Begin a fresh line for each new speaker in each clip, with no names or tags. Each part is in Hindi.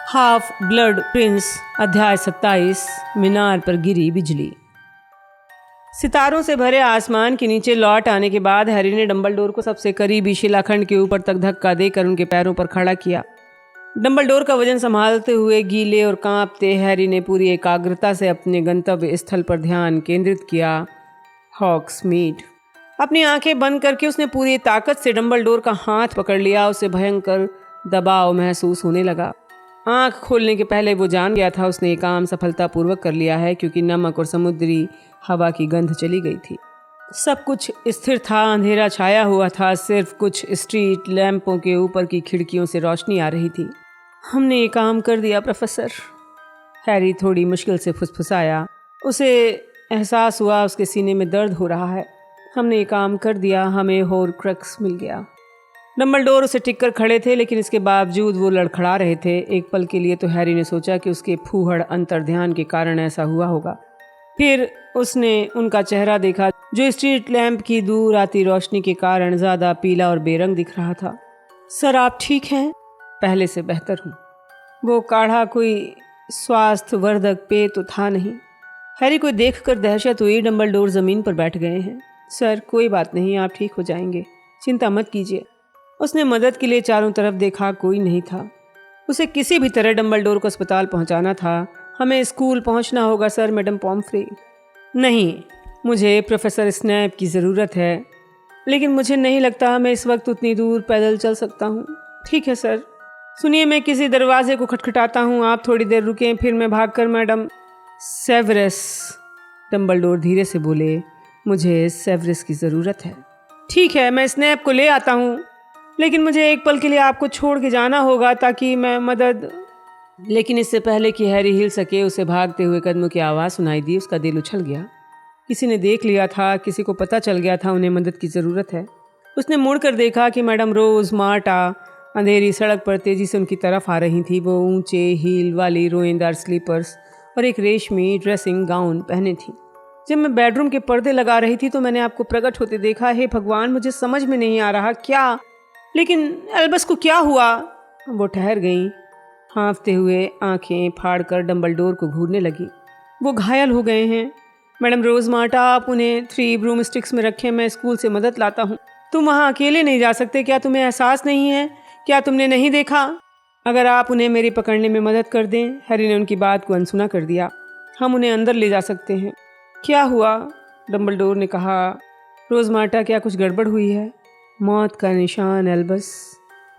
हाफ ब्लड प्रिंस अध्याय 27 मीनार पर गिरी बिजली। सितारों से भरे आसमान के नीचे लौट आने के बाद हैरी ने डंबलडोर को सबसे करीबी शिलाखंड के ऊपर तक धक्का देकर उनके पैरों पर खड़ा किया। डंबलडोर का वजन संभालते हुए गीले और कांपते हैरी ने पूरी एकाग्रता से अपने गंतव्य स्थल पर ध्यान केंद्रित किया, हॉग्समीड। अपनी आंखें बंद करके उसने पूरी ताकत से डंबलडोर का हाथ पकड़ लिया। उसे भयंकर दबाव महसूस होने लगा। आंख खोलने के पहले वो जान गया था उसने ये काम सफलतापूर्वक कर लिया है, क्योंकि नमक और समुद्री हवा की गंध चली गई थी। सब कुछ स्थिर था, अंधेरा छाया हुआ था, सिर्फ कुछ स्ट्रीट लैंपों के ऊपर की खिड़कियों से रोशनी आ रही थी। हमने ये काम कर दिया प्रोफेसर, हैरी थोड़ी मुश्किल से फुसफुसाया। उसे एहसास हुआ उसके सीने में दर्द हो रहा है। हमने ये काम कर दिया, हमें होर्क्रक्स मिल गया। डंबलडोर उसे टिक कर खड़े थे, लेकिन इसके बावजूद वो लड़खड़ा रहे थे। एक पल के लिए तो हैरी ने सोचा कि उसके फूहड़ अंतर्ध्यान के कारण ऐसा हुआ होगा। फिर उसने उनका चेहरा देखा, जो स्ट्रीट लैंप की दूर आती रोशनी के कारण ज़्यादा पीला और बेरंग दिख रहा था। सर आप ठीक हैं? पहले से बेहतर हूँ। वो काढ़ा कोई स्वास्थ्यवर्धक पेय तो था नहीं। हैरी को देखकर दहशत हुई। डंबलडोर ज़मीन पर बैठ गए हैं। सर कोई बात नहीं, आप ठीक हो जाएंगे, चिंता मत कीजिए। उसने मदद के लिए चारों तरफ देखा, कोई नहीं था। उसे किसी भी तरह डंबलडोर को अस्पताल पहुंचाना था। हमें स्कूल पहुंचना होगा सर, मैडम पॉम्फ्रे। नहीं, मुझे प्रोफेसर स्नैप की ज़रूरत है, लेकिन मुझे नहीं लगता मैं इस वक्त उतनी दूर पैदल चल सकता हूँ। ठीक है सर, सुनिए मैं किसी दरवाजे को खटखटाता हूँ, आप थोड़ी देर रुकें, फिर मैं भागकर मैडम सेवरस। डंबलडोर धीरे से बोले, मुझे सेवरस की ज़रूरत है। ठीक है, मैं स्नैप को ले आता हूँ, लेकिन मुझे एक पल के लिए आपको छोड़ के जाना होगा ताकि मैं मदद। लेकिन इससे पहले कि हैरी हिल सके, उसे भागते हुए कदमों की आवाज़ सुनाई दी। उसका दिल उछल गया। किसी ने देख लिया था, किसी को पता चल गया था उन्हें मदद की ज़रूरत है। उसने मुड़कर देखा कि मैडम रोज़ मार्टा अंधेरी सड़क पर तेज़ी से उनकी तरफ आ रही थी। वो ऊंचे हील वाली रोएदार स्लीपर्स और एक रेशमी ड्रेसिंग गाउन पहने थी। जब मैं बेडरूम के पर्दे लगा रही थी तो मैंने आपको प्रकट होते देखा। हे भगवान, मुझे समझ में नहीं आ रहा क्या, लेकिन एल्बस को क्या हुआ? वो ठहर गईं, हाँफते हुए आंखें फाड़कर डंबलडोर को घूरने लगी। वो घायल हो गए हैं मैडम रोज मार्टा, आप उन्हें 3 ब्रूम स्टिक्स में रखें, मैं स्कूल से मदद लाता हूँ। तुम वहाँ अकेले नहीं जा सकते। क्या तुम्हें एहसास नहीं है? क्या तुमने नहीं देखा? अगर आप उन्हें मेरी पकड़ने में मदद कर दें। हैरी ने उनकी बात को अनसुना कर दिया। हम उन्हें अंदर ले जा सकते हैं। क्या हुआ? डंबलडोर ने कहा। रोज मार्टा, क्या कुछ गड़बड़ हुई है? मौत का निशान एल्बस।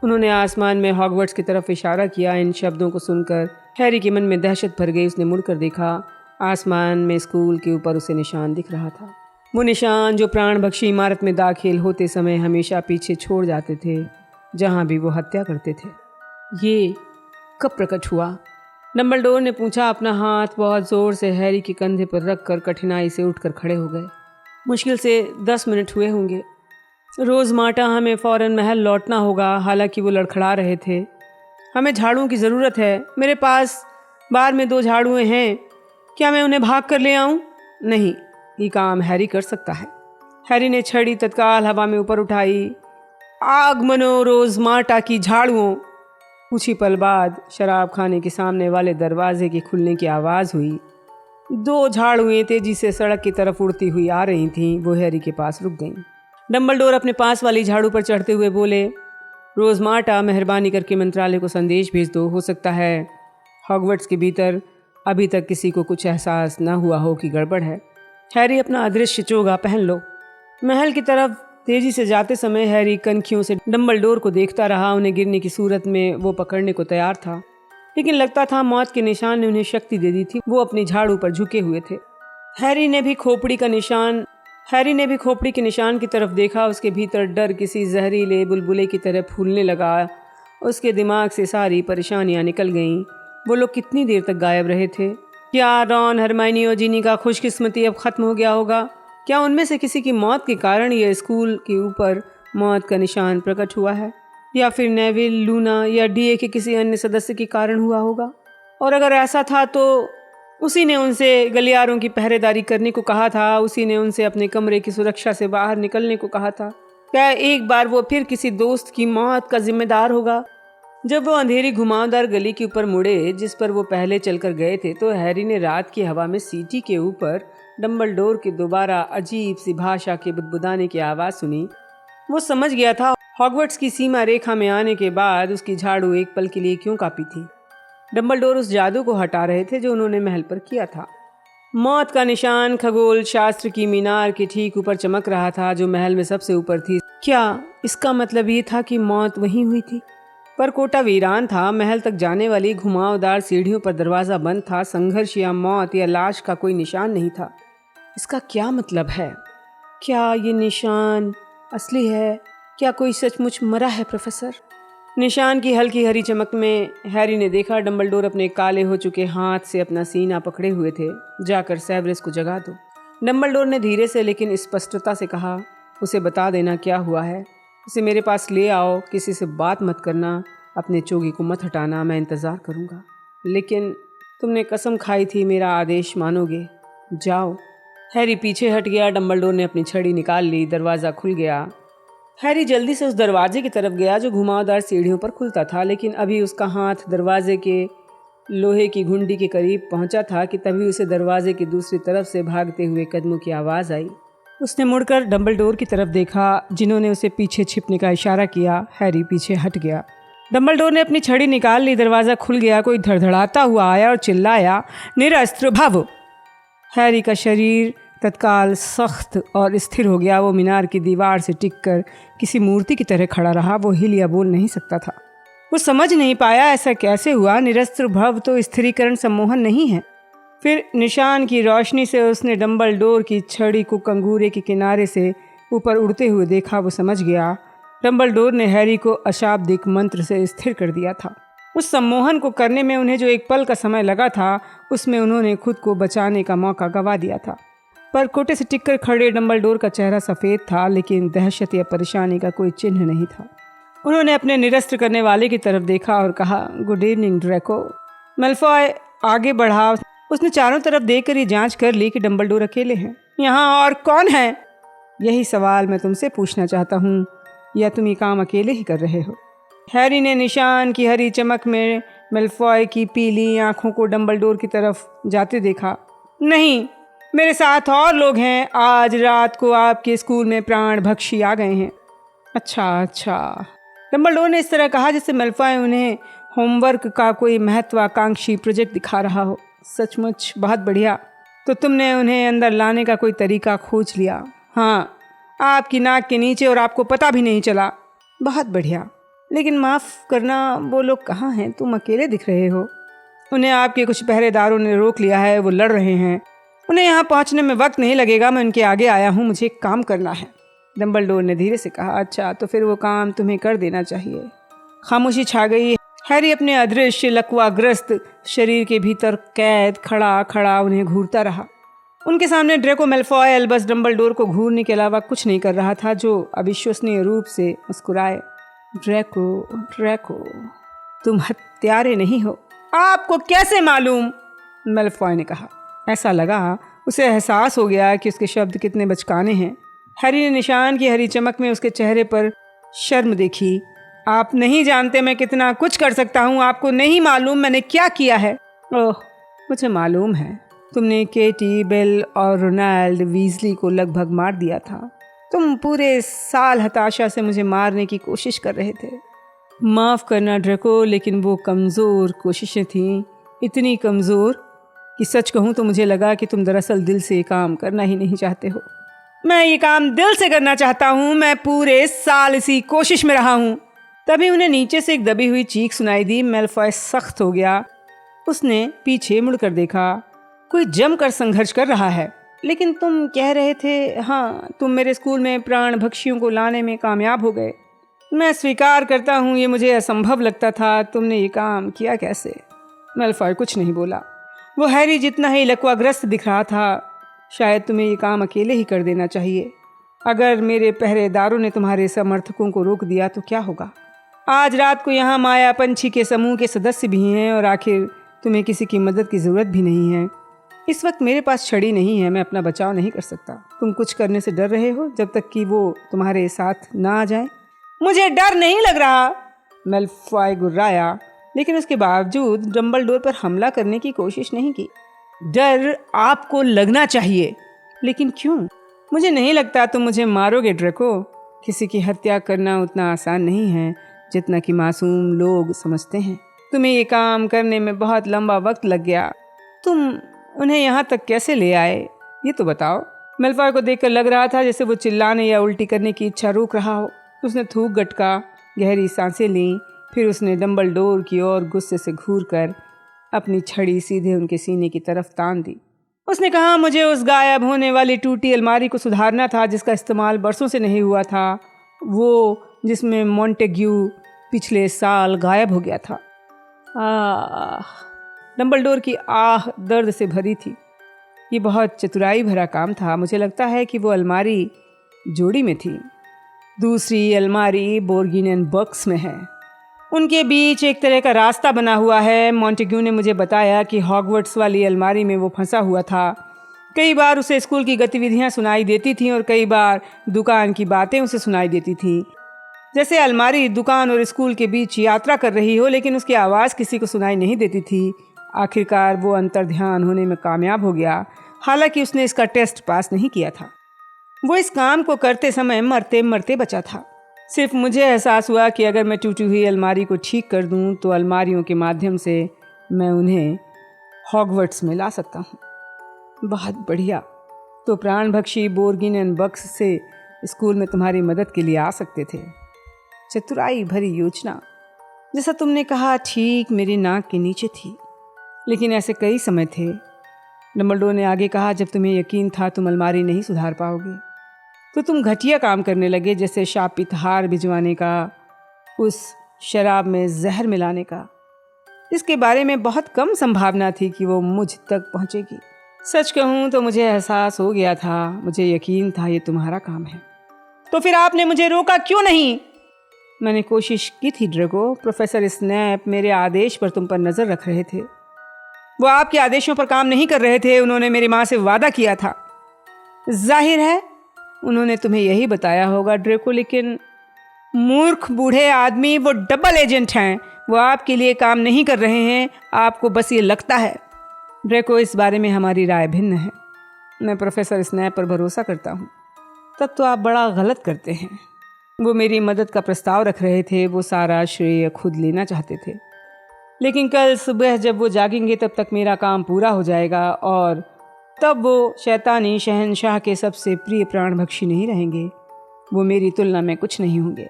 उन्होंने आसमान में हॉगवर्ट्स की तरफ इशारा किया। इन शब्दों को सुनकर हैरी के मन में दहशत भर गई। उसने मुड़कर देखा। आसमान में स्कूल के ऊपर उसे निशान दिख रहा था। वो निशान जो प्राणभक्षी इमारत में दाखिल होते समय हमेशा पीछे छोड़ जाते थे, जहाँ भी वो हत्या करते थे। ये कब प्रकट हुआ? डंबलडोर ने पूछा। अपना हाथ बहुत जोर से हैरी के कंधे पर रखकर कठिनाई से उठकर खड़े हो गए। मुश्किल से 10 मिनट हुए होंगे। रोज़ मार्टा, हमें फ़ौरन महल लौटना होगा। हालांकि वो लड़खड़ा रहे थे। हमें झाड़ुओं की ज़रूरत है। मेरे पास बार में 2 झाड़ुएँ हैं। क्या मैं उन्हें भाग कर ले आऊँ? नहीं, ये काम हैरी कर सकता है। हैरी ने छड़ी तत्काल हवा में ऊपर उठाई। आगमनो रोज़ मार्टा की झाड़ुओं। कुछ ही पल बाद शराब खाने के सामने वाले दरवाजे के खुलने की आवाज़ हुई। 2 झाड़ुएँ तेज़ी से सड़क की तरफ उड़ती हुई आ रही थीं। वो हैरी के पास रुक गईं। डंबलडोर अपने पास वाली झाड़ू पर चढ़ते हुए बोले, रोज़ मार्टा, मेहरबानी करके मंत्रालय को संदेश भेज दो। हो सकता है हॉगवर्ट्स के भीतर अभी तक किसी को कुछ एहसास न हुआ हो कि गड़बड़ है। हैरी, अपना अदृश्य चोगा पहन लो। महल की तरफ तेज़ी से जाते समय हैरी कनखियों से डंबलडोर को देखता रहा। उन्हें गिरने की सूरत में वो पकड़ने को तैयार था, लेकिन लगता था मौत के निशान ने उन्हें शक्ति दे दी थी। वो अपनी झाड़ू पर झुके हुए थे। हैरी ने भी खोपड़ी के निशान की तरफ देखा। उसके भीतर डर किसी जहरीले बुलबुले की तरह फूलने लगा। उसके दिमाग से सारी परेशानियां निकल गईं। वो लोग कितनी देर तक गायब रहे थे? क्या रॉन, हरमाइनी और जिनी का खुशकिस्मती अब ख़त्म हो गया होगा? क्या उनमें से किसी की मौत के कारण यह स्कूल के ऊपर मौत का निशान प्रकट हुआ है, या फिर नेविल, लूना या डीए के किसी अन्य सदस्य के कारण हुआ होगा? और अगर ऐसा था तो उसी ने उनसे गलियारों की पहरेदारी करने को कहा था। उसी ने उनसे अपने कमरे की सुरक्षा से बाहर निकलने को कहा था। क्या एक बार वो फिर किसी दोस्त की मौत का जिम्मेदार होगा? जब वो अंधेरी घुमावदार गली के ऊपर मुड़े जिस पर वो पहले चलकर गए थे, तो हैरी ने रात की हवा में सीटी के ऊपर डंबलडोर के दोबारा अजीब सी भाषा के बुदबुदाने की आवाज़ सुनी। वो समझ गया था हॉगवर्ट्स की सीमा रेखा में आने के बाद उसकी झाड़ू एक पल के लिए क्यों कांपी थी। डंबलडोर उस जादू को हटा रहे थे जो उन्होंने महल पर किया था। मौत का निशान खगोल शास्त्र की मीनार के ठीक ऊपर चमक रहा था, जो महल में सबसे ऊपर थी। क्या इसका मतलब ये था कि मौत वहीं हुई थी? पर कोटा वीरान था, महल तक जाने वाली घुमावदार सीढ़ियों पर दरवाज़ा बंद था। संघर्ष या मौत या लाश का कोई निशान नहीं था। इसका क्या मतलब है? क्या ये निशान असली है? क्या कोई सचमुच मरा है प्रोफेसर? निशान की हल्की हरी चमक में हैरी ने देखा डंबलडोर अपने काले हो चुके हाथ से अपना सीना पकड़े हुए थे। जाकर सेवरस को जगा दो। डंबलडोर ने धीरे से लेकिन स्पष्टता से कहा, उसे बता देना क्या हुआ है। उसे मेरे पास ले आओ। किसी से बात मत करना, अपने चोगी को मत हटाना। मैं इंतज़ार करूँगा। लेकिन तुमने कसम खाई थी, मेरा आदेश मानोगे? जाओ। हैरी पीछे हट गया। डंबलडोर ने अपनी छड़ी निकाल ली। दरवाज़ा खुल गया। हैरी जल्दी से उस दरवाजे की तरफ गया जो घुमावदार सीढ़ियों पर खुलता था, लेकिन अभी उसका हाथ दरवाजे के लोहे की घुंडी के करीब पहुंचा था कि तभी उसे दरवाजे की दूसरी तरफ से भागते हुए कदमों की आवाज़ आई। उसने मुड़कर डंबलडोर की तरफ देखा, जिन्होंने उसे पीछे छिपने का इशारा किया। हैरी पीछे हट गया। डंबलडोर ने अपनी छड़ी निकाल ली। दरवाज़ा खुल गया। कोई धड़धड़ाता हुआ आया और चिल्लाया, निरस्त्र भव। हैरी का शरीर तत्काल सख्त और स्थिर हो गया। वो मीनार की दीवार से टिककर किसी मूर्ति की तरह खड़ा रहा। वो हिल या बोल नहीं सकता था। वो समझ नहीं पाया ऐसा कैसे हुआ। निरस्त्र भव तो स्थिरीकरण सम्मोहन नहीं है। फिर निशान की रोशनी से उसने डंबलडोर की छड़ी को कंगूरे के किनारे से ऊपर उड़ते हुए देखा। वो समझ गया डंबलडोर ने हैरी को अशाब्दिक मंत्र से स्थिर कर दिया था। उस सम्मोहन को करने में उन्हें जो एक पल का समय लगा था, उसमें उन्होंने खुद को बचाने का मौका गंवा दिया था। पर कोटे से टिककर खड़े डंबलडोर का चेहरा सफ़ेद था, लेकिन दहशत या परेशानी का कोई चिन्ह नहीं था। उन्होंने अपने निरस्त्र करने वाले की तरफ देखा और कहा, गुड इवनिंग ड्रैको। मेलफॉय आगे बढ़ा। उसने चारों तरफ देखकर ये जांच कर ली कि डंबलडोर अकेले हैं। यहाँ और कौन है? यही सवाल मैं तुमसे पूछना चाहता हूँ, या तुम ये काम अकेले ही कर रहे हो? हैरी ने निशान की हरी चमक में मेलफॉय की पीली आंखों को डंबलडोर की तरफ जाते देखा। नहीं, मेरे साथ और लोग हैं। आज रात को आपके स्कूल में प्राण भक्षी आ गए हैं। अच्छा। डंबलडोर ने इस तरह कहा जैसे मेलफॉय उन्हें होमवर्क का कोई महत्वाकांक्षी प्रोजेक्ट दिखा रहा हो। सचमुच बहुत बढ़िया। तो तुमने उन्हें अंदर लाने का कोई तरीका खोज लिया? हाँ, आपकी नाक के नीचे, और आपको पता भी नहीं चला। बहुत बढ़िया। लेकिन माफ़ करना, वो लोग कहाँ हैं? तुम अकेले दिख रहे हो। उन्हें आपके कुछ पहरेदारों ने रोक लिया है। वो लड़ रहे हैं। उन्हें यहाँ पहुँचने में वक्त नहीं लगेगा। मैं उनके आगे आया हूँ। मुझे एक काम करना है। डंबलडोर ने धीरे से कहा, अच्छा, तो फिर वो काम तुम्हें कर देना चाहिए। खामोशी छा गई। हैरी अपने अदृश्य लकवाग्रस्त शरीर के भीतर कैद खड़ा उन्हें घूरता रहा। उनके सामने ड्रैको मेलफॉय अल्बस डंबलडोर को घूरने के अलावा कुछ नहीं कर रहा था, जो अविश्वसनीय रूप से मुस्कुराए। ड्रैको, तुम हत्यारे नहीं हो। आपको कैसे मालूम? मेलफॉय ने कहा। ऐसा लगा उसे एहसास हो गया कि उसके शब्द कितने बचकाने हैं। हैरी ने निशान की हरी चमक में उसके चेहरे पर शर्म देखी। आप नहीं जानते मैं कितना कुछ कर सकता हूँ। आपको नहीं मालूम मैंने क्या किया है। ओह, मुझे मालूम है। तुमने केटी, बेल और रोनाल्ड वीजली को लगभग मार दिया था। तुम पूरे साल हताशा से मुझे मारने की कोशिश कर रहे थे। माफ़ करना ड्रैको, लेकिन वो कमज़ोर कोशिशें थीं। इतनी कमज़ोर कि सच कहूँ तो मुझे लगा कि तुम दरअसल दिल से ये काम करना ही नहीं चाहते हो। मैं ये काम दिल से करना चाहता हूँ। मैं पूरे साल इसी कोशिश में रहा हूँ। तभी उन्हें नीचे से एक दबी हुई चीख सुनाई दी। मेलफॉय सख्त हो गया। उसने पीछे मुड़कर देखा। कोई जमकर संघर्ष कर रहा है। लेकिन तुम कह रहे थे, हाँ, तुम मेरे स्कूल में प्राण भक्षियों को लाने में कामयाब हो गए। मैं स्वीकार करता हूँ, ये मुझे असंभव लगता था। तुमने ये काम किया कैसे? मेलफॉय कुछ नहीं बोला। वो हैरी जितना ही लकवाग्रस्त दिख रहा था। शायद तुम्हें ये काम अकेले ही कर देना चाहिए। अगर मेरे पहरेदारों ने तुम्हारे समर्थकों को रोक दिया तो क्या होगा? आज रात को यहाँ माया पंछी के समूह के सदस्य भी हैं, और आखिर तुम्हें किसी की मदद की ज़रूरत भी नहीं है। इस वक्त मेरे पास छड़ी नहीं है। मैं अपना बचाव नहीं कर सकता। तुम कुछ करने से डर रहे हो जब तक कि वो तुम्हारे साथ ना आ जाए। मुझे डर नहीं लग रहा। मेलफॉय गुर्राया, लेकिन उसके बावजूद डंबलडोर पर हमला करने की कोशिश नहीं की। डर आपको लगना चाहिए, लेकिन क्यों? मुझे नहीं लगता तुम मुझे मारोगे ड्रेको। किसी की हत्या करना उतना आसान नहीं है जितना कि मासूम लोग समझते हैं। तुम्हें ये काम करने में बहुत लंबा वक्त लग गया। तुम उन्हें यहाँ तक कैसे ले आए, ये तो बताओ। मेलफॉय को देखकर लग रहा था जैसे वो चिल्लाने या उल्टी करने की इच्छा रोक रहा हो। उसने थूक गटका, गहरी सांसें लीं, फिर उसने डंबलडोर की ओर गुस्से से घूरकर अपनी छड़ी सीधे उनके सीने की तरफ तान दी। उसने कहा, मुझे उस गायब होने वाली टूटी अलमारी को सुधारना था जिसका इस्तेमाल बरसों से नहीं हुआ था, वो जिसमें मॉन्टेग्यू पिछले साल गायब हो गया था। डंबलडोर की आह दर्द से भरी थी। ये बहुत चतुराई भरा काम था। मुझे लगता है कि वो अलमारी जोड़ी में थी। दूसरी अलमारी बोर्गिनियन बॉक्स में है। उनके बीच एक तरह का रास्ता बना हुआ है। मॉन्टेग्यू ने मुझे बताया कि हॉगवर्ट्स वाली अलमारी में वो फंसा हुआ था। कई बार उसे स्कूल की गतिविधियां सुनाई देती थीं और कई बार दुकान की बातें उसे सुनाई देती थीं। जैसे अलमारी दुकान और स्कूल के बीच यात्रा कर रही हो, लेकिन उसकी आवाज़ किसी को सुनाई नहीं देती थी। आखिरकार वो अंतर्ध्यान होने में कामयाब हो गया, हालांकि उसने इसका टेस्ट पास नहीं किया था। वो इस काम को करते समय मरते मरते बचा था। सिर्फ मुझे एहसास हुआ कि अगर मैं टूटी हुई अलमारी को ठीक कर दूं तो अलमारियों के माध्यम से मैं उन्हें हॉगवर्ट्स में ला सकता हूं। बहुत बढ़िया। तो प्राणभक्षी बोर्गिनियन बॉक्स से स्कूल में तुम्हारी मदद के लिए आ सकते थे। चतुराई भरी योजना, जैसा तुमने कहा, ठीक मेरी नाक के नीचे थी। लेकिन ऐसे कई समय थे, डंबलडोर ने आगे कहा, जब तुम्हें यकीन था तुम अलमारी नहीं सुधार पाओगे, तो तुम घटिया काम करने लगे, जैसे शापित हार भिजवाने का, उस शराब में जहर मिलाने का। इसके बारे में बहुत कम संभावना थी कि वो मुझ तक पहुंचेगी। सच कहूं तो मुझे एहसास हो गया था, मुझे यकीन था ये तुम्हारा काम है। तो फिर आपने मुझे रोका क्यों नहीं? मैंने कोशिश की थी ड्रेगो। प्रोफेसर स्नैप मेरे आदेश पर तुम पर नजर रख रहे थे। वो आपके आदेशों पर काम नहीं कर रहे थे। उन्होंने मेरी माँ से वादा किया था। जाहिर है उन्होंने तुम्हें यही बताया होगा ड्रेको, लेकिन मूर्ख बूढ़े आदमी, वो डबल एजेंट हैं। वो आपके लिए काम नहीं कर रहे हैं, आपको बस ये लगता है। ड्रेको, इस बारे में हमारी राय भिन्न है। मैं प्रोफेसर स्नैप पर भरोसा करता हूँ। तब तो आप बड़ा गलत करते हैं। वो मेरी मदद का प्रस्ताव रख रहे थे, वो सारा श्रेय खुद लेना चाहते थे। लेकिन कल सुबह जब वो जागेंगे तब तक मेरा काम पूरा हो जाएगा और तब वो शैतानी शहंशाह के सबसे प्रिय प्राणभक्षी नहीं रहेंगे। वो मेरी तुलना में कुछ नहीं होंगे।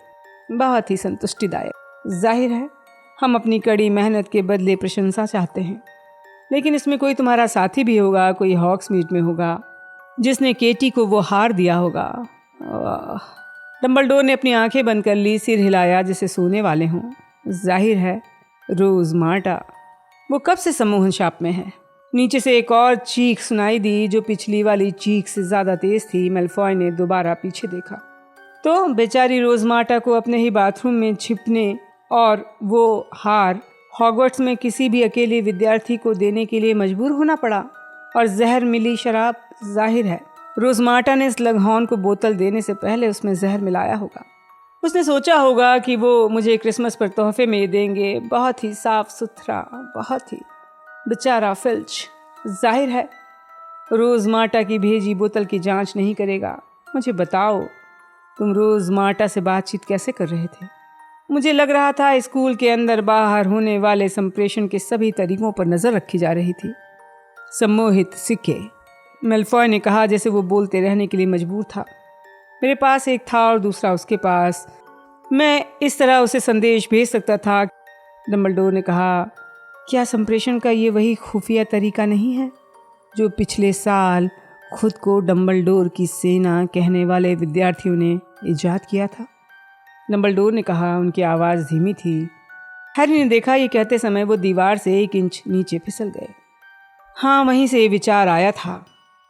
बहुत ही संतुष्टिदायक। जाहिर है हम अपनी कड़ी मेहनत के बदले प्रशंसा चाहते हैं, लेकिन इसमें कोई तुम्हारा साथी भी होगा, कोई हॉग्समीड में होगा जिसने केटी को वो हार दिया होगा। डंबलडोर ने अपनी आंखें बंद कर ली, सिर हिलाया जैसे सोने वाले हों। जाहिर है रोज मार्टा। वो कब से सम्मोहन शाप में है? नीचे से एक और चीख सुनाई दी जो पिछली वाली चीख से ज्यादा तेज थी। मेलफॉय ने दोबारा पीछे देखा तो बेचारी रोजमार्टा को अपने ही बाथरूम में छिपने और वो हार हॉगवर्ट्स में किसी भी अकेले विद्यार्थी को देने के लिए मजबूर होना पड़ा। और जहर मिली शराब। जाहिर है रोजमार्टा ने स्लगहॉर्न को बोतल देने से पहले उसमें जहर मिलाया होगा। उसने सोचा होगा कि वो मुझे क्रिसमस पर तोहफे में देंगे। बहुत ही साफ सुथरा, बहुत ही। बेचारा फिल्च। जाहिर है रोजमार्टा की भेजी बोतल की जांच नहीं करेगा। मुझे बताओ, तुम रोजमार्टा से बातचीत कैसे कर रहे थे? मुझे लग रहा था स्कूल के अंदर बाहर होने वाले संप्रेषण के सभी तरीकों पर नजर रखी जा रही थी। सम्मोहित सिक्के, मेलफॉय ने कहा जैसे वो बोलते रहने के लिए मजबूर था। मेरे पास एक था और दूसरा उसके पास। मैं इस तरह उसे संदेश भेज सकता था। डंबलडोर ने कहा, क्या संप्रेषण का ये वही खुफिया तरीका नहीं है जो पिछले साल खुद को डंबलडोर की सेना कहने वाले विद्यार्थियों ने इजाद किया था? डंबलडोर ने कहा। उनकी आवाज़ धीमी थी। हैरी ने देखा ये कहते समय वो दीवार से 1 इंच नीचे फिसल गए। हाँ, वहीं से ये विचार आया था।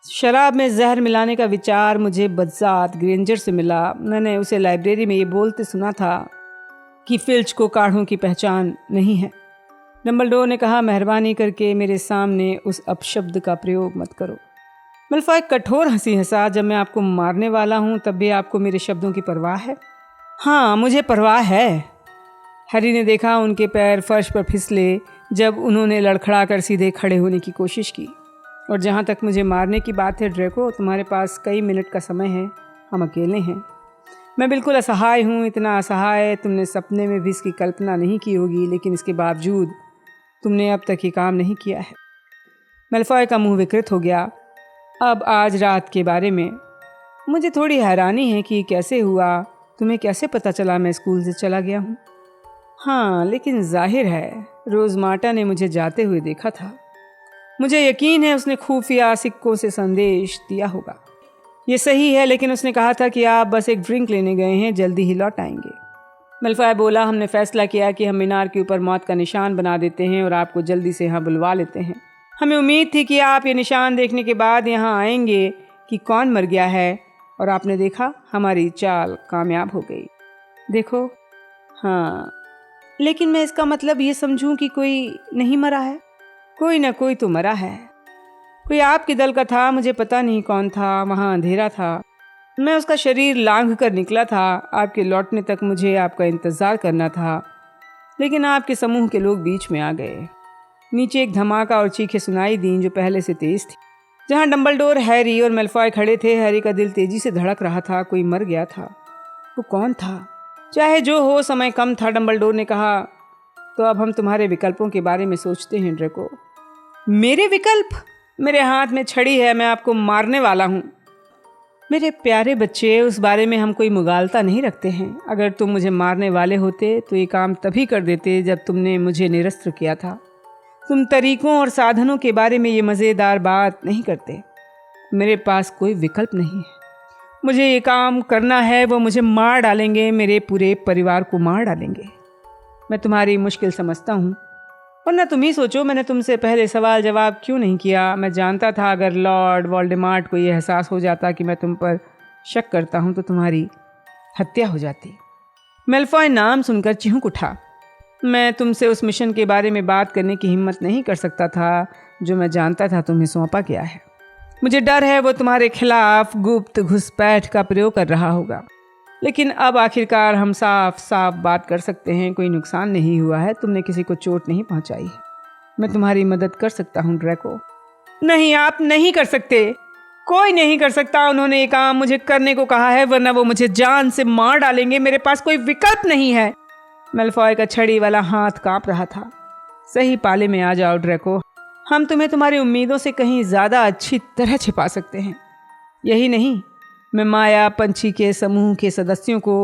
शराब में जहर मिलाने का विचार मुझे बज़ात ग्रेंजर से मिला। मैंने उसे लाइब्रेरी में ये बोलते सुना था कि फिल्च को काढ़ों की पहचान नहीं है। डंबलडोर ने कहा, मेहरबानी करके मेरे सामने उस अपशब्द का प्रयोग मत करो। मेलफॉय कठोर हंसी हंसा। जब मैं आपको मारने वाला हूँ तब भी आपको मेरे शब्दों की परवाह है? हाँ, मुझे परवाह है। हैरी ने देखा उनके पैर फर्श पर फिसले जब उन्होंने लड़खड़ाकर सीधे खड़े होने की कोशिश की। और जहाँ तक मुझे मारने की बात है ड्रैको, तुम्हारे पास कई मिनट का समय है, हम अकेले हैं। मैं बिल्कुल असहाय हूँ, इतना असहाय तुमने सपने में भी इसकी कल्पना नहीं की होगी, लेकिन इसके बावजूद तुमने अब तक ये काम नहीं किया है। मैल्फॉय का मुंह विकृत हो गया। अब आज रात के बारे में मुझे थोड़ी हैरानी है कि कैसे हुआ, तुम्हें कैसे पता चला मैं स्कूल से चला गया हूँ? हाँ, लेकिन जाहिर है रोज़मार्टा ने मुझे जाते हुए देखा था। मुझे यकीन है उसने खुफिया सिक्कों से संदेश दिया होगा। ये सही है, लेकिन उसने कहा था कि आप बस एक ड्रिंक लेने गए हैं, जल्दी ही लौट आएंगे। मैल्फॉय बोला, हमने फैसला किया कि हम मीनार के ऊपर मौत का निशान बना देते हैं और आपको जल्दी से यहाँ बुलवा लेते हैं। हमें उम्मीद थी कि आप ये निशान देखने के बाद यहाँ आएंगे कि कौन मर गया है, और आपने देखा हमारी चाल कामयाब हो गई। देखो, हाँ, लेकिन मैं इसका मतलब ये समझूं कि कोई नहीं मरा है? कोई ना कोई तो मरा है। कोई आपके दल का था, मुझे पता नहीं कौन था। वहाँ अंधेरा था, मैं उसका शरीर लांघ कर निकला था। आपके लौटने तक मुझे आपका इंतज़ार करना था, लेकिन आपके समूह के लोग बीच में आ गए। नीचे एक धमाका और चीखें सुनाई दीं जो पहले से तेज थी। जहाँ डंबलडोर, हैरी और मैल्फॉय खड़े थे, हैरी का दिल तेजी से धड़क रहा था। कोई मर गया था। वो कौन था? चाहे जो हो, समय कम था। डंबलडोर ने कहा, तो अब हम तुम्हारे विकल्पों के बारे में सोचते हैं ड्रैको। मेरे विकल्प? मेरे हाथ में छड़ी है, मैं आपको मारने वाला हूँ। मेरे प्यारे बच्चे, उस बारे में हम कोई मुगालता नहीं रखते हैं। अगर तुम मुझे मारने वाले होते तो ये काम तभी कर देते जब तुमने मुझे निरस्त्र किया था। तुम तरीकों और साधनों के बारे में ये मज़ेदार बात नहीं करते। मेरे पास कोई विकल्प नहीं है। मुझे ये काम करना है, वो मुझे मार डालेंगे, मेरे पूरे परिवार को मार डालेंगे। मैं तुम्हारी मुश्किल समझता हूँ, वरना तुम ही सोचो मैंने तुमसे पहले सवाल जवाब क्यों नहीं किया। मैं जानता था अगर लॉर्ड वोल्डेमार्ट को ये एहसास हो जाता कि मैं तुम पर शक करता हूँ तो तुम्हारी हत्या हो जाती। मैल्फॉय नाम सुनकर चिहुक उठा। मैं तुमसे उस मिशन के बारे में बात करने की हिम्मत नहीं कर सकता था जो मैं जानता था तुम्हें सौंपा गया है। मुझे डर है वो तुम्हारे खिलाफ गुप्त घुसपैठ का प्रयोग कर रहा होगा। लेकिन अब आखिरकार हम साफ साफ बात कर सकते हैं। कोई नुकसान नहीं हुआ है, तुमने किसी को चोट नहीं पहुंचाई है। मैं तुम्हारी मदद कर सकता हूँ ड्रैको। नहीं, आप नहीं कर सकते। कोई नहीं कर सकता। उन्होंने ये काम मुझे करने को कहा है, वरना वो मुझे जान से मार डालेंगे। मेरे पास कोई विकल्प नहीं है। मैल्फॉय का छड़ी वाला हाथ कांप रहा था। सही पाले में आ जाओ ड्रैको, हम तुम्हें तुम्हारी उम्मीदों से कहीं ज़्यादा अच्छी तरह छिपा सकते हैं। यही नहीं, मैं माया पंछी के समूह के सदस्यों को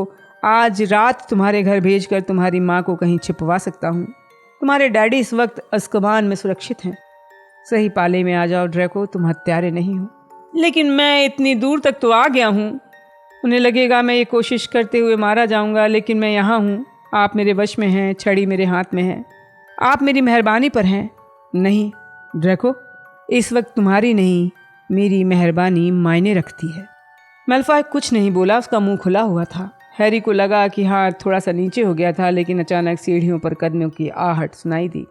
आज रात तुम्हारे घर भेजकर तुम्हारी माँ को कहीं छिपवा सकता हूँ। तुम्हारे डैडी इस वक्त अस्कबान में सुरक्षित हैं। सही पाले में आ जाओ ड्रैको, तुम हत्यारे नहीं हो। लेकिन मैं इतनी दूर तक तो आ गया हूँ। उन्हें लगेगा मैं ये कोशिश करते हुए मारा जाऊँगा, लेकिन मैं यहाँ हूँ। आप मेरे वश में हैं, छड़ी मेरे हाथ में है। आप मेरी मेहरबानी पर हैं। नहीं ड्रैको, इस वक्त तुम्हारी नहीं, मेरी मेहरबानी मायने रखती है। मैल्फॉय कुछ नहीं बोला, उसका मुंह खुला हुआ था। हैरी को लगा कि हाथ थोड़ा सा नीचे हो गया था, लेकिन अचानक सीढ़ियों पर कदमों की आहट सुनाई दी।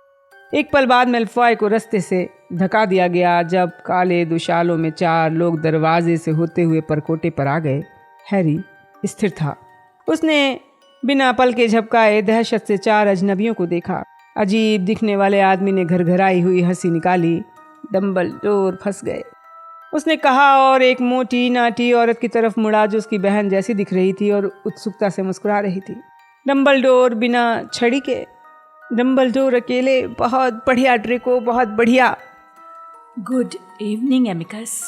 एक पल बाद मैल्फॉय को रास्ते से धक्का दिया गया जब काले दुशालों में 4 लोग दरवाजे से होते हुए परकोटे पर आ गए। हैरी स्थिर था। उसने बिना पल के झपकाए दहशत से 4 अजनबियों को देखा। अजीब दिखने वाले आदमी ने घरघराई हुई हंसी निकाली। डंबलडोर फंस गए, उसने कहा, और एक मोटी नाटी औरत की तरफ मुड़ा जो उसकी बहन जैसी दिख रही थी और उत्सुकता से मुस्कुरा रही थी। डंबलडोर बिना छड़ी के। डंबलडोर अकेले। बहुत बढ़िया ड्रैको, बहुत बढ़िया।
गुड इवनिंग एमिकस,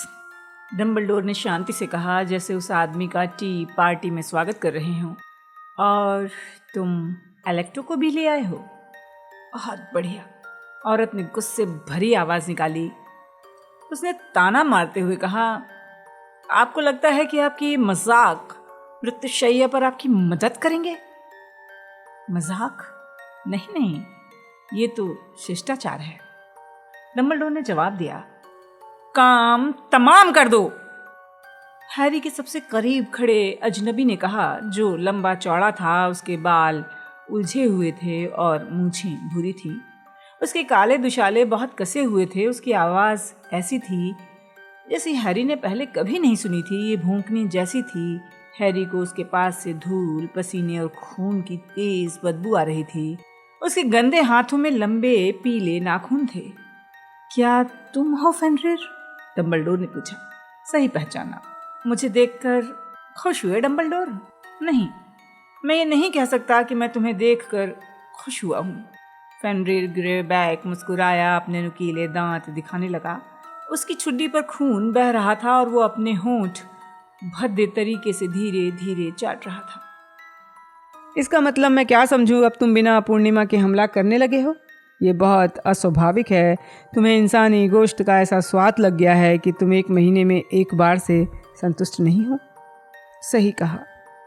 डंबलडोर ने शांति से कहा, जैसे उस आदमी का टी पार्टी में स्वागत कर रहे हों। और तुम एलेक्टो को भी ले आए हो? बहुत बढ़िया, औरत ने गुस्से भरी आवाज़ निकाली। उसने ताना मारते हुए कहा, आपको लगता है कि आपकी मजाक मृत्युशैया पर आपकी मदद करेंगे? मजाक? नहीं नहीं, ये तो शिष्टाचार है। डंबलडोर ने जवाब दिया, काम तमाम कर दो। हैरी के सबसे करीब खड़े अजनबी ने कहा, जो लंबा चौड़ा था, उसके बाल उलझे हुए थे और मूंछें भूरी थी। उसके काले दुशाले बहुत कसे हुए थे। उसकी आवाज़ ऐसी थी जैसी हैरी ने पहले कभी नहीं सुनी थी। ये भौंकनी जैसी थी। हैरी को उसके पास से धूल, पसीने और खून की तेज बदबू आ रही थी। उसके गंदे हाथों में लंबे पीले नाखून थे। क्या तुम हो फेनरिर? डंबलडोर ने पूछा। सही पहचाना। मुझे देखकर खुश हुए डंबलडोर? नहीं, मैं ये नहीं कह सकता कि मैं तुम्हें देखकर खुश हुआ हूँ। फेनरिर ग्रेबैक मुस्कुराया, अपने नुकीले दांत दिखाने लगा। उसकी ठुड्डी पर खून बह रहा था और वो अपने होंठ भद्दे तरीके से धीरे धीरे चाट रहा था।
इसका मतलब मैं क्या समझूं, अब तुम बिना पूर्णिमा के हमला करने लगे हो? ये बहुत अस्वाभाविक है। तुम्हें इंसानी गोश्त का ऐसा स्वाद लग गया है कि तुम 1 महीने में एक बार से संतुष्ट नहीं हो। सही कहा,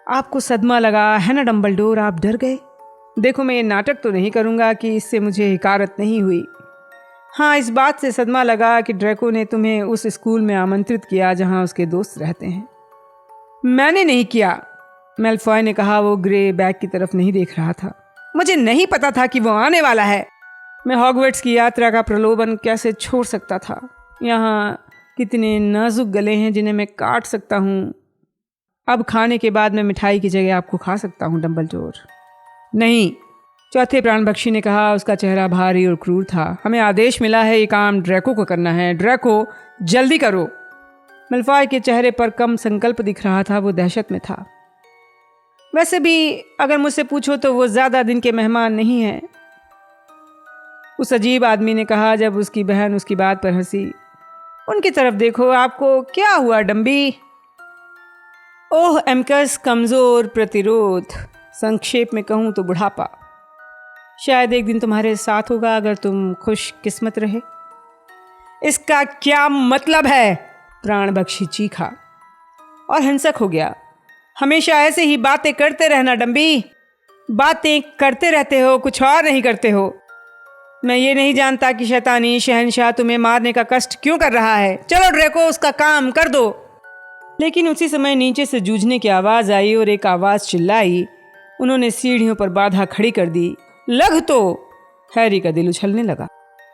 आपको सदमा लगा है ना डंबलडोर, आप डर गए। देखो, मैं ये नाटक तो नहीं करूँगा कि इससे मुझे हिकारत नहीं हुई। हाँ, इस बात से सदमा लगा कि ड्रैको ने तुम्हें उस स्कूल में आमंत्रित किया जहाँ उसके दोस्त रहते हैं। मैंने नहीं किया, मैल्फॉय ने कहा। वो ग्रे बैग की तरफ नहीं देख रहा था। मुझे नहीं पता था कि वो आने वाला है। मैं हॉगवर्ट्स की यात्रा का प्रलोभन कैसे छोड़ सकता था? यहाँ कितने नाजुक गले हैं जिन्हें मैं काट सकता हूँ। अब खाने के बाद मैं मिठाई की जगह आपको खा सकता हूँ डंबलडोर। नहीं, चौथे प्राणभक्षी ने कहा। उसका चेहरा भारी और क्रूर था। हमें आदेश मिला है, ये काम ड्रैको को करना है। ड्रैको, जल्दी करो। मैल्फॉय के चेहरे पर कम संकल्प दिख रहा था। वो दहशत में था। वैसे भी अगर मुझसे पूछो तो वो ज़्यादा दिन के मेहमान नहीं हैं, उस अजीब आदमी ने कहा जब उसकी बहन उसकी बात पर हंसी। उनकी तरफ देखो, आपको क्या हुआ डम्बी? ओह एमिकस, कमज़ोर प्रतिरोध, संक्षेप में कहूँ तो बुढ़ापा। शायद एक दिन तुम्हारे साथ होगा अगर तुम खुशकिस्मत रहे। इसका क्या मतलब है? प्राणभक्षी चीखा और हिंसक हो गया। हमेशा ऐसे ही बातें करते रहना डम्बी। बातें करते रहते हो, कुछ और नहीं करते हो। मैं ये नहीं जानता कि शैतानी शहंशाह तुम्हें मारने का कष्ट क्यों कर रहा है। चलो ड्रैको, उसका काम कर दो। लेकिन उसी समय नीचे से जूझने की आवाज़ आई और एक आवाज़ चिल्लाई। उन्होंने सीढ़ियों पर बाधा खड़ी कर दी। लग तो! हैरी का दिल उछलने लगा।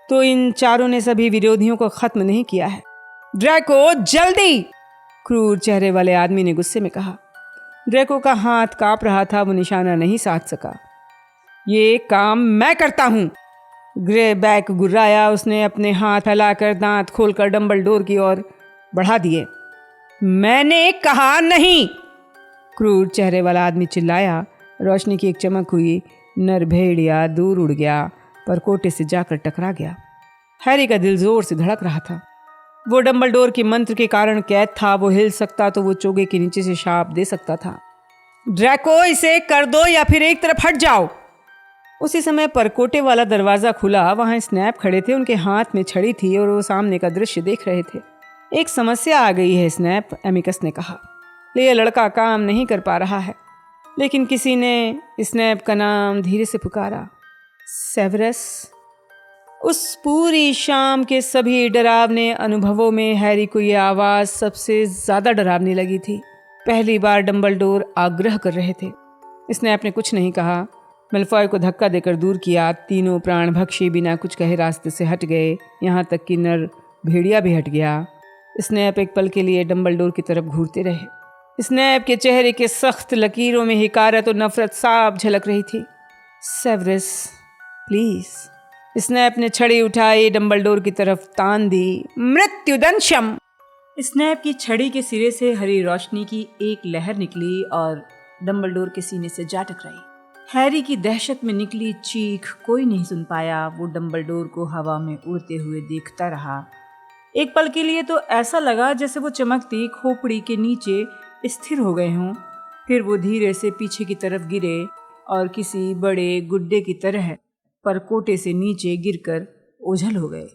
तो इन चारों ने सभी विरोधियों को ख़त्म नहीं किया है। ड्रैको, जल्दी! क्रूर चेहरे वाले आदमी ने गुस्से में कहा। ड्रैको का हाथ काँप रहा था। वो निशाना नहीं साध सका। ये काम मैं करता हूँ। ग्रे बैक गुर्राया। उसने अपने हाथ फैलाकर दांत खोलकर डंबलडोर की ओर बढ़ा दिए। मैंने कहा नहीं! क्रूर चेहरे वाला आदमी चिल्लाया। रोशनी की एक चमक हुई। नर भेड़िया दूर उड़ गया, पर कोटे से जाकर टकरा गया। हैरी का दिल जोर से धड़क रहा था। वो डंबलडोर के मंत्र के कारण कैद था। वो हिल सकता तो वो चोगे के नीचे से शाप दे सकता था। ड्रैको, इसे कर दो या फिर एक तरफ हट जाओ। उसी समय परकोटे वाला दरवाज़ा खुला। वहाँ स्नैप खड़े थे। उनके हाथ में छड़ी थी और वो सामने का दृश्य देख रहे थे। एक समस्या आ गई है स्नैप, एमिकस ने कहा। ये लड़का काम नहीं कर पा रहा है। लेकिन किसी ने स्नैप का नाम धीरे से पुकारा। सेवरस। उस पूरी शाम के सभी डरावने अनुभवों में हैरी को यह आवाज़ सबसे ज़्यादा डरावनी लगी थी। पहली बार डंबलडोर आग्रह कर रहे थे। स्नैप ने कुछ नहीं कहा। मैल्फॉय को धक्का देकर दूर किया। तीनों प्राणभक्षी बिना कुछ कहे रास्ते से हट गए। यहाँ तक कि नर भेड़िया भी हट गया। स्नैप एक पल के लिए डंबलडोर की तरफ घूरते रहे। स्नैप के चेहरे के सख्त लकीरों में हिकारत और नफरत साफ झलक रही थी। Severus, please. स्नैप ने छड़ी उठाई, डंबलडोर की तरफ तान दी। मृत्युदंशम।
स्नैप की छड़ी के सिरे से हरी रोशनी की एक लहर निकली और डंबलडोर के सीने से जा टकराई। हैरी की दहशत में निकली चीख कोई नहीं सुन पाया। वो डंबलडोर को हवा में उड़ते हुए देखता रहा। एक पल के लिए तो ऐसा लगा जैसे वो चमकती खोपड़ी के नीचे स्थिर हो गए हों। फिर वो धीरे से पीछे की तरफ गिरे और किसी बड़े गुड्डे की तरह परकोटे से नीचे गिरकर ओझल हो गए।